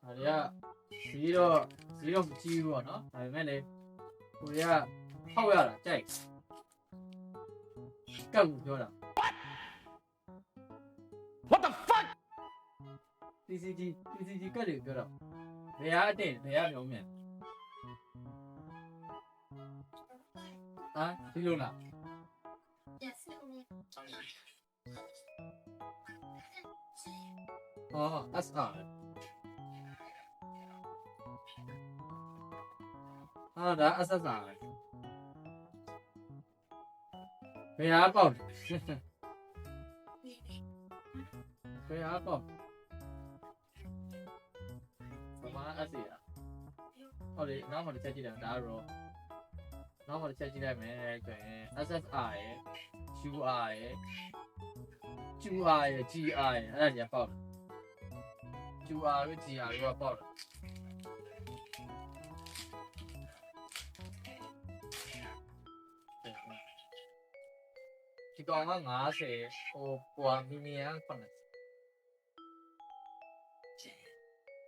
ဒါတွေကဈေးတော့မကြီးဘူးပေါ့နော်ဒါပေမဲ့လေကိုတွေကဖောက်ရတာကြိုက်ကတ်ဘူးပြောတာ What the fuck PCG ကတ်တွေပြောတာဘယ်ကအတင်ဘယ်ကမျိုးမြန်ဒီလိုလား Yes. SR ဒါ SSR ဘယ်ဟာပေါက်ဘယ်ဟာပေါက်ဘာမှ SC ဟုတ်လေနောက်မှတစ်ချက်ကြည့်တယ်ဒါတော့နောက်မှတစ်ချက်ကြည့်လိုက်မယ်ဆိုရင် SSR ရယ် UR ရယ် QR ရယ် GR ရယ်အဲ့ဒါညာပေါက်တယ် QR တို့ GR တို့ကပေါက်တယ်ဒီကောင်က90ဟိုပွာမီမီယန်80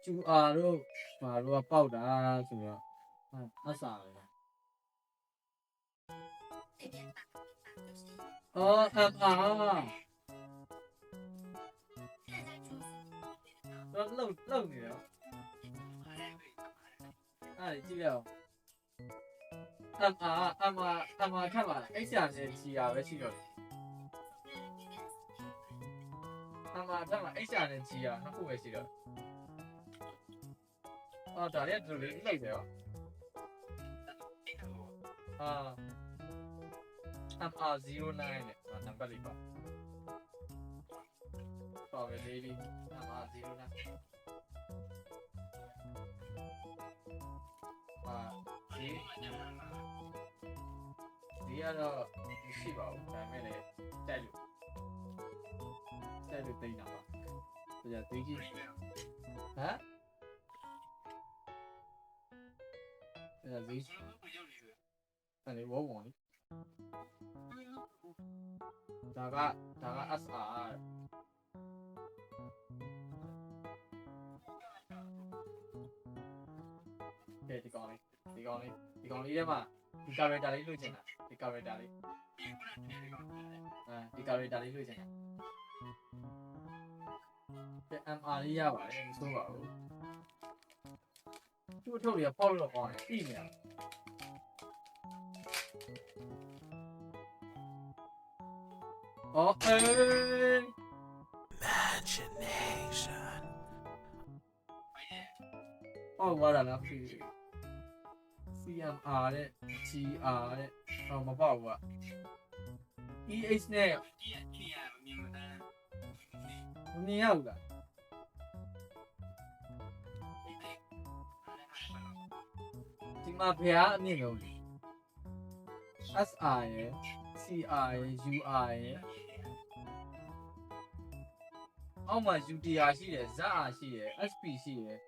QR တို့ဘာတို့ကပေါက်တာဆိုတော့အဆာပဲMR တော့လုံနေတယ်အဲ့ကြည့်ရအောင် MR ခက်ပါလား X ရနဲ့ G ရပဲရှိတော့တယ် MR ထက်မှာ X ရနဲ့ G ရနှစ်ခုပဲရှိတော့ဒါလည်းဒီလိုလေးနှိပ်တယ်ရောMR09 နဲ့နံပါတ်လေးပါပဲလေးလေး MR09 ဒီကတော့မရှိပါဘူးဒါပေမဲ့လည်းတက်လို့တိတ်တာပါဒါကြသိကြီးဟမ်ဒါဈေးအဲ့လေဝုန်းဝုန်းဒါက SR ကဲဒီကောင်လေးထဲမှာဒီ character လေးလွှတ်ချင်တာဒီ character လေးဒီ character လေးလွှတ်ချင်တာMR လေးရပါတယ်မဆိုးပါဘူးသူ့ထုတ်တွေကပေါက်လို့ကောင်းတယ်ပြီးနေတာimagination ဘာလာလားပြီCMR နဲ့ GR နဲ့မပေါက်ဘူးอ่ะ EH နဲ့မမြင်ရဘူးလားဒီမှာဘယ်အမြင့်လုံးလဲ SR ရယ် CR ရယ် UR ရယ်အောက်မှာ UTR ရှိတယ် ZR ရှိတယ် SP ရှိတယ်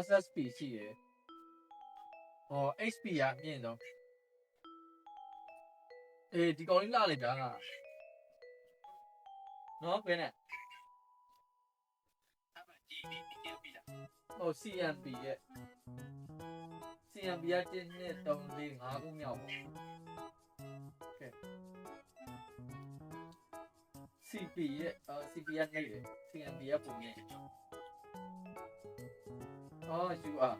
SSP ရှိတယ်HP ရအမြင့်တော့ဒီကောင်လေးလာလိုက်တာနော်ဘယ်နဲ့CMP ရဲ့ CMP က1 2 3 4 5ခုမြောက်ပေါ့ကဲ CP ရဲ့CP ကနှိပ်တယ် CMP ကပုံနေUR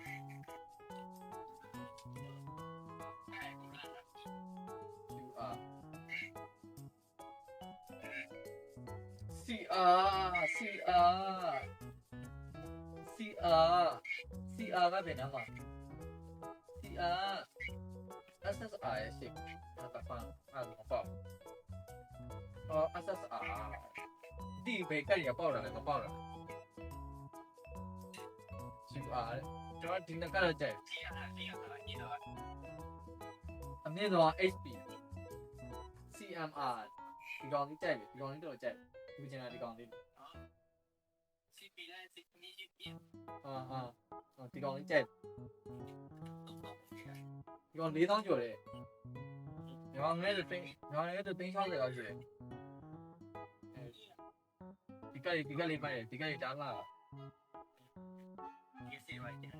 CR ကဘယ်နာမှာ CR SSR ရဲ့ရှိတာပါပါပေါ့SSR ဒီဘယ်ကရပေါက်လာလဲမပေါက်လာ CR ကျွန်တော်ဒီနှစ်ကတော့ကြိုက်အမြင့်တော့ HP CMR ဒီကောင်လေးကြိုက်တယ်ဒီကောင်လေးတော့ကြိုက်ဘူးကျင်တာဒီကောင်လေးCP နဲ့ CP ဒီကောင်လေးကြိုက်ဒီကောင်4000ကျော်တယ်ဒီကောင်လည်းသိန်း60လောက်ရှိတယ်ဒီကလေးပိုက်တယ်ဒီကလေးတားလာ ဒီစီရိုက်တယ်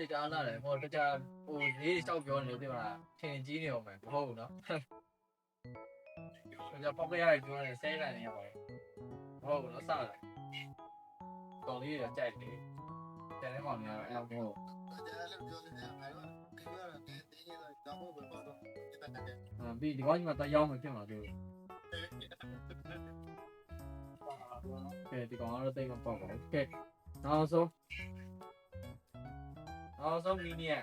ဒီကတားလာတယ်ဟိုတခြားဟိုလေးတောက်ပြောနေလို့သိမလားထင်ကြီးနေအောင်မယ်မဟုတ်ဘူးနော်ကျွန်တော်ပေါက်ရရပြောနေဆဲလိုက်နေရပါဘူးမဟုတ်ဘူးနော်စတယ်ကောင်းလေးရကြိုက်တယ်ကျန်တဲ့ကောင်တွေကတော့အဲ့လိုမဟုတ် ဒါလည်းပြောနေတယ်အဲ့တော့ပြောရတယ်တင်းနေတော့တော့ဘယ်တော့တော့တက်တယ် ပြီးဒီကောင်ကြီးမှာတယောက်မှဖြစ်မှာသူကဲဒီကောင်ကတော့တိတ်မပေါက်ပါဘူးကဲနောက်ဆုံးမီနီယာ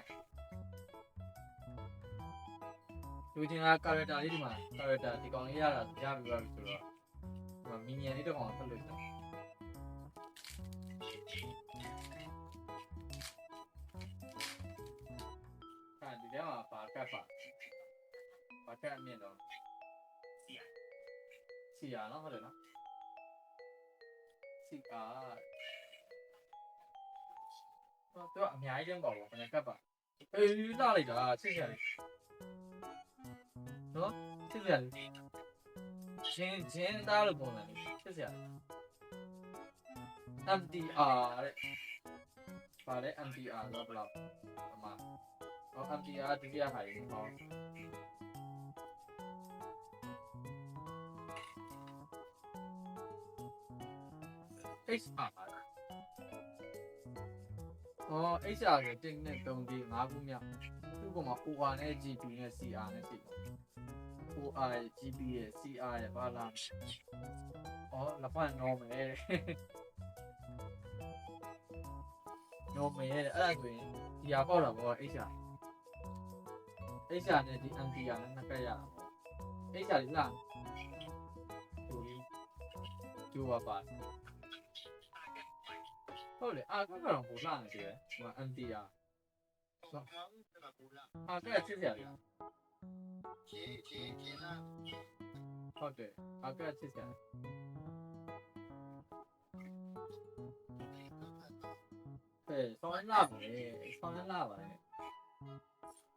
လူချင်းက character လေးဒီမှာ character ဒီကောင်လေးရတာရပြီးပါပြီဆိုတော့ဒီမှာမီနီယာလေးတစ်ကောင်ဖတ်လို့ရတယ်ဒီထဲမှာပါကတ်အမြင့်တော့စီယာနော်ဟုတ်တယ်နော်စီယာတော့အများကြီးတင်းပါဘောခဏကတ်ပါအေးလာလိုက်တာစစ်စရာလေးနော်စစ်စရာလေးချင်းသားလို့ပုံစံလေးစစ်စရာလေး MTR တဲ့ပါလေ MTR တော့ဘယ်လောက်အမှဟော MTR ဒုတိယဟာကြီးဟောHR HR ကတင်းနဲ့3ဒီ5ခုမြောက်သူ့ပေါ်မှာ OR နဲ့ GP နဲ့ CR နဲ့ရှိတယ် OR GP ရဲ့ CR ရဲ့ဘာလားလက်ဖက်နော်မယ်နော်မယ်အဲ့ဒါဆိုရင်ဒီဟာပေါက်တာပေါ့ HR နဲ့ဒီ MTR နဲ့နှစ်ကရတာပေါ့ HR လေးလားကျိုးပါဟုတ်လေအာကတော့ဟိုလာနေတယ်ဟို MTR ကဲစစ်စရာလေးဟုတ်တယ်ကဲစစ်စရာ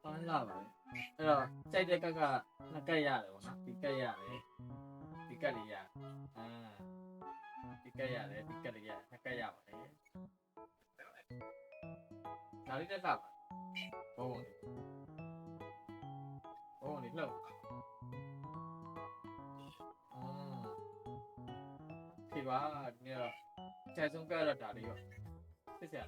ဆောင်းလာပါလေအဲ့တော့ကြိုက်တဲ့ကနှစ်ကက်ရတယ်ပေါ့နော်ဒီကက်ရတယ်ဒီကက်လေးရဒီကက်ရတယ်ဒီကက်လေးရနှစ်ကက်ရပါတယ်ဒါလေးတက်တာပါဘုံလေးလှုပ်ခေပါဒီနေ့တော့ကျဆုံးကက်တော့ဒါလေးရောစစ်စရာ